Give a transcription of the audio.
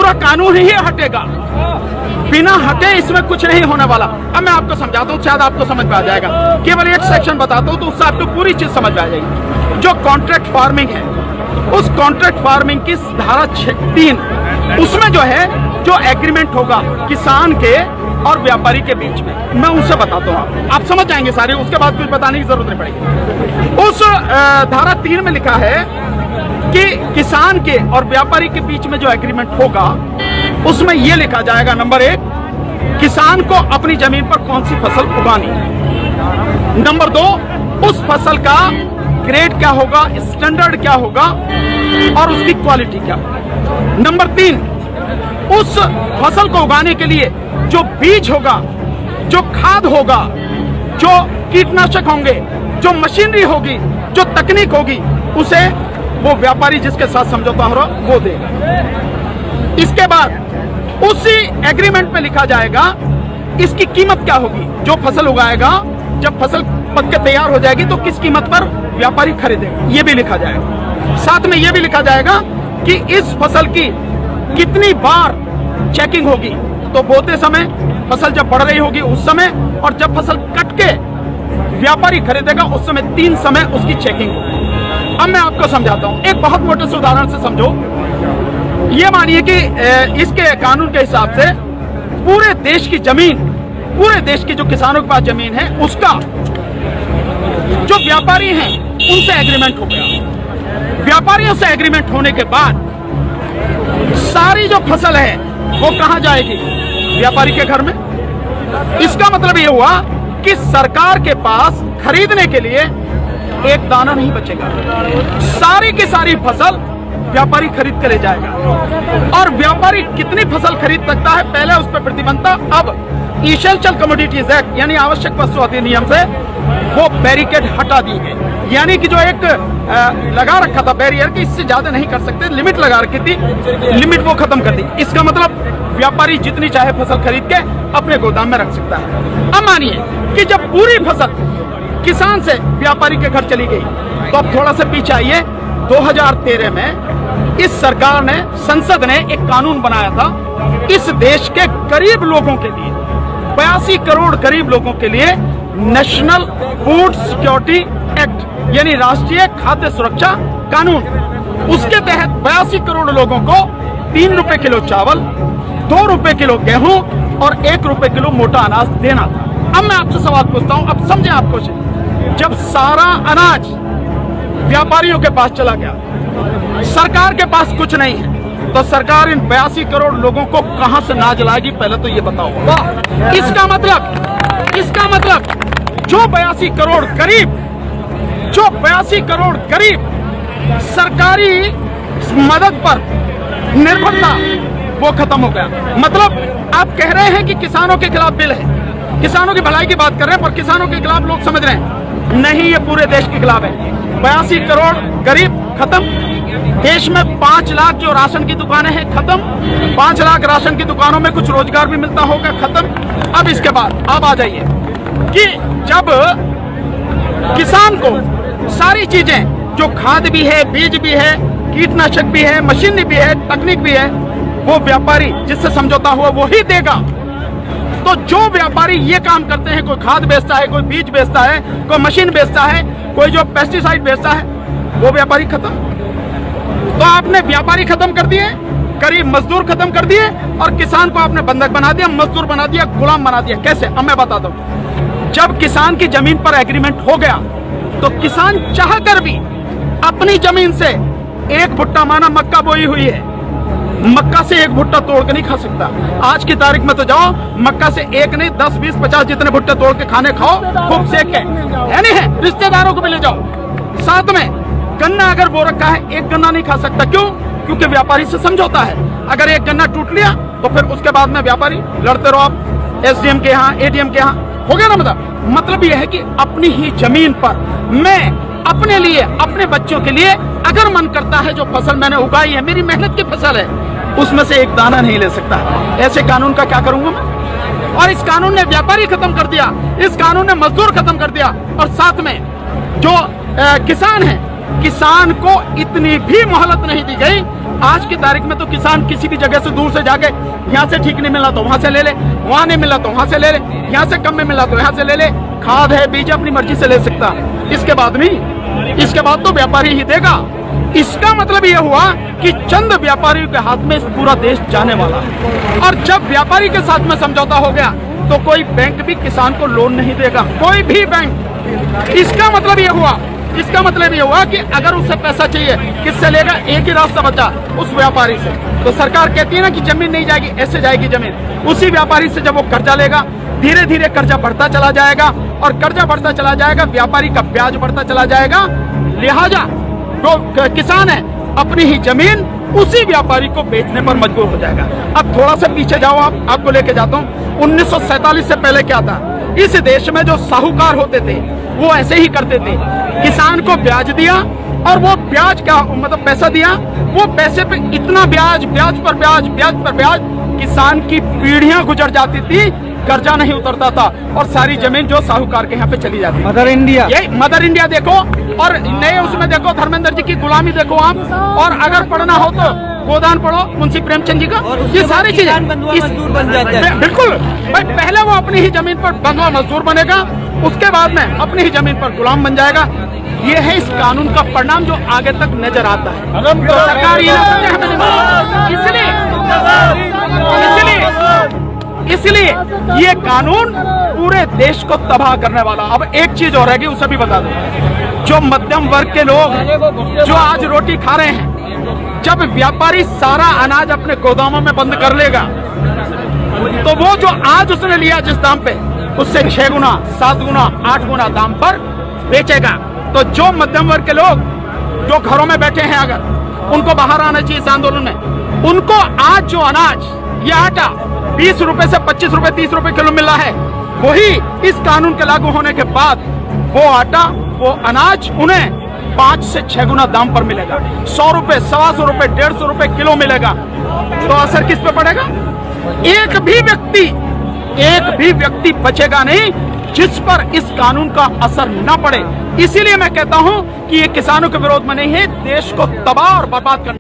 पूरा कानून ही हटेगा, बिना हटे इसमें कुछ नहीं होने वाला। अब मैं आपको समझाता हूँ, शायद आपको समझ में आ जाएगा। केवल एक सेक्शन बताता हूँ तो उससे आपको पूरी चीज समझ में आ जाएगी। जो कॉन्ट्रैक्ट फार्मिंग है, उस कॉन्ट्रैक्ट फार्मिंग की धारा 3, उसमें जो है जो एग्रीमेंट होगा किसान के और व्यापारी के बीच में, मैं उनसे बताता हूँ, आप समझ जाएंगे सारे, उसके बाद कुछ बताने की जरूरत नहीं पड़ेगी। उस धारा 3 में लिखा है कि किसान के और व्यापारी के बीच में जो एग्रीमेंट होगा उसमें यह लिखा जाएगा, नंबर 1, किसान को अपनी जमीन पर कौन सी फसल उगानी है। नंबर 2, उस फसल का ग्रेड क्या होगा, स्टैंडर्ड क्या होगा और उसकी क्वालिटी क्या होगा। नंबर 3, उस फसल को उगाने के लिए जो बीज होगा, जो खाद होगा, जो कीटनाशक होंगे, जो मशीनरी होगी, जो तकनीक होगी, उसे वो व्यापारी जिसके साथ समझौता हो रहा वो देगा। इसके बाद उसी एग्रीमेंट में लिखा जाएगा इसकी कीमत क्या होगी। जो फसल उगाएगा, जब फसल पक के तैयार हो जाएगी तो किस कीमत पर व्यापारी खरीदेगा, ये भी लिखा जाएगा। साथ में यह भी लिखा जाएगा कि इस फसल की कितनी बार चेकिंग होगी, तो बोते समय, फसल जब बढ़ रही होगी उस समय, और जब फसल कट के व्यापारी खरीदेगा उस समय 3 समय उसकी चेकिंग होगी। अब मैं आपको समझाता हूं, एक बहुत मोटे से उदाहरण से समझो। ये मानिए कि इसके कानून के हिसाब से पूरे देश की जमीन, पूरे देश की जो किसानों के पास जमीन है, उसका जो व्यापारी हैं उनसे एग्रीमेंट हो गया। व्यापारियों से एग्रीमेंट होने के बाद सारी जो फसल है वो कहां जाएगी, व्यापारी के घर में। इसका मतलब यह हुआ कि सरकार के पास खरीदने के लिए एक दाना नहीं बचेगा, सारी की सारी फसल व्यापारी खरीद के ले जाएगा। और व्यापारी कितनी फसल खरीद सकता है, पहले उस पर प्रतिबंध था, अब इसेंशियल कमोडिटीज एक्ट यानी आवश्यक वस्तु अधिनियम से वो बैरिकेड हटा दी गई। यानी कि जो एक लगा रखा था बैरियर कि इससे ज्यादा नहीं कर सकते, लिमिट लगा रखी थी, लिमिट वो खत्म कर दी। इसका मतलब व्यापारी जितनी चाहे फसल खरीद के अपने गोदाम में रख सकता है। अब मानिए कि जब पूरी फसल किसान से व्यापारी के घर चली गई, तो अब थोड़ा सा पीछे आइए। 2013 में इस सरकार ने, संसद ने एक कानून बनाया था इस देश के गरीब लोगों के लिए, 82 करोड़ गरीब लोगों के लिए नेशनल फूड सिक्योरिटी एक्ट यानी राष्ट्रीय खाद्य सुरक्षा कानून। उसके तहत 82 करोड़ लोगों को 3 रुपए किलो चावल, 2 रुपए किलो गेहूं और 1 रुपए किलो मोटा अनाज देना था। अब मैं आपसे सवाल पूछता हूं, अब समझें आप कुछ। जब सारा अनाज व्यापारियों के पास चला गया, सरकार के पास कुछ नहीं है, तो सरकार इन 82 करोड़ लोगों को कहां से अनाज लाएगी, पहले तो ये बताओ। इसका मतलब जो 82 करोड़ गरीब सरकारी मदद पर निर्भर था, वो खत्म हो गया। मतलब आप कह रहे हैं कि किसानों के खिलाफ बिल है, किसानों की भलाई की बात कर रहे हैं, पर किसानों के खिलाफ लोग समझ रहे हैं नहीं, ये पूरे देश के खिलाफ है। 82 करोड़ गरीब खत्म, देश में 5 लाख जो राशन की दुकानें हैं खत्म, 5 लाख राशन की दुकानों में कुछ रोजगार भी मिलता होगा खत्म। अब इसके बाद आप आ जाइए कि जब किसान को सारी चीजें, जो खाद भी है, बीज भी है, कीटनाशक भी है, मशीनरी भी है, तकनीक भी है, वो व्यापारी जिससे समझौता हुआ वो ही देगा। तो जो व्यापारी ये काम करते हैं, कोई खाद बेचता है, कोई बीज बेचता है, कोई मशीन बेचता है, कोई जो पेस्टिसाइड बेचता है, वो व्यापारी खत्म। तो आपने व्यापारी खत्म कर दिए, गरीब मजदूर खत्म कर दिए, और किसान को आपने बंधक बना दिया, मजदूर बना दिया, गुलाम बना दिया। कैसे? अब मैं बताता हूं। जब किसान की जमीन पर एग्रीमेंट हो गया, तो किसान चाहकर भी अपनी जमीन से एक भुट्टा, माना मक्का बोई हुई है, मक्का से एक भुट्टा तोड़ के नहीं खा सकता। आज की तारीख में तो जाओ, मक्का से एक नहीं 10, 20, 50 जितने भुट्टे तोड़ के खाने खाओ, खूब सेक के, है नहीं है, रिश्तेदारों को भी ले जाओ। साथ में गन्ना अगर बो रखा है, एक गन्ना नहीं खा सकता। क्यों? क्योंकि व्यापारी से समझौता है। अगर एक गन्ना टूट लिया तो फिर उसके बाद में व्यापारी लड़ते रहो आप, एसडीएम के यहाँ, एडीएम के यहाँ, हो गया ना। मतलब यह है कि अपनी ही जमीन पर मैं अपने लिए, अपने बच्चों के लिए अगर मन करता है, जो फसल मैंने उगाई है, मेरी मेहनत की फसल है, उसमें से एक दाना नहीं ले सकता। ऐसे कानून का क्या करूंगा मैं? और इस कानून ने व्यापारी खत्म कर दिया, इस कानून ने मजदूर खत्म कर दिया, और साथ में जो किसान है, किसान को इतनी भी मोहलत नहीं दी गई आज की तारीख में तो किसान किसी भी जगह से दूर से जाके यहाँ से ठीक नहीं मिला तो वहां से ले ले, वहां नहीं मिला तो वहां से ले ले, यहाँ से कम में मिला तो यहाँ से ले ले। खाद है, बीज अपनी मर्जी से ले सकता, इसके बाद नहीं, इसके बाद तो व्यापारी ही देगा। इसका मतलब यह हुआ कि चंद व्यापारियों के हाथ में इस पूरा देश जाने वाला है। और जब व्यापारी के साथ में समझौता हो गया तो कोई बैंक भी किसान को लोन नहीं देगा, कोई भी बैंक। इसका मतलब यह हुआ, इसका मतलब ये हुआ कि अगर उसे पैसा चाहिए किससे लेगा? एक ही रास्ता बचा, उस व्यापारी से। तो सरकार कहती है ना कि जमीन नहीं जाएगी, ऐसे जाएगी जमीन। उसी व्यापारी से जब वो कर्जा लेगा, धीरे धीरे कर्जा बढ़ता चला जाएगा, और कर्जा बढ़ता चला जाएगा, व्यापारी का ब्याज बढ़ता चला जाएगा। लिहाजा जो किसान है अपनी ही जमीन उसी व्यापारी को बेचने पर मजबूर हो जाएगा। अब थोड़ा सा पीछे जाओ, आपको लेके जाता हूँ। 1947 से पहले क्या था? इस देश में जो साहूकार होते थे वो ऐसे ही करते थे, किसान को ब्याज दिया और वो ब्याज का मतलब पैसा दिया, वो पैसे पे इतना ब्याज, ब्याज पर ब्याज, ब्याज पर ब्याज, किसान की पीढ़ियां गुजर जाती थी, कर्जा नहीं उतरता था और सारी जमीन जो साहूकार के यहाँ पे चली जाती। मदर इंडिया, ये मदर इंडिया देखो, और नए उसमें देखो धर्मेंद्र जी की गुलामी देखो आप, और अगर पढ़ना हो तो गोदान पढ़ो मुंशी प्रेमचंद जी का। ये सारी चीजें मजदूर बन जाते हैं। बिल्कुल, बट पहले वो अपनी ही जमीन पर बंधुआ मजदूर बनेगा, उसके बाद में अपनी ही जमीन पर गुलाम बन जाएगा। ये है इस कानून का परिणाम जो आगे तक नजर आता है। तो सरकार ये इसलिए ये कानून पूरे देश को तबाह करने वाला। अब एक चीज और रहेगी, उसे भी बता दो। जो मध्यम वर्ग के लोग जो आज रोटी खा रहे हैं, जब व्यापारी सारा अनाज अपने गोदामों में बंद कर लेगा तो वो जो आज उसने लिया जिस दाम पे, उससे 6 गुना, 7 गुना, 8 गुना दाम पर बेचेगा। तो जो मध्यम वर्ग के लोग जो घरों में बैठे हैं, अगर उनको बाहर आना चाहिए इस आंदोलन में। उनको आज जो अनाज, ये आटा 20 रुपए से 25 रुपए, 30 रुपए किलो मिल रहा है, वही इस कानून के लागू होने के बाद वो आटा, वो अनाज उन्हें 5 से 6 गुना दाम पर मिलेगा। 100 रुपए, 125 रुपए, 150 रुपए किलो मिलेगा। तो असर किस पे पड़ेगा? एक भी व्यक्ति बचेगा नहीं जिस पर इस कानून का असर न पड़े। इसीलिए मैं कहता हूं कि ये किसानों के विरोध में नहीं है, देश को तबाह और बर्बाद करना।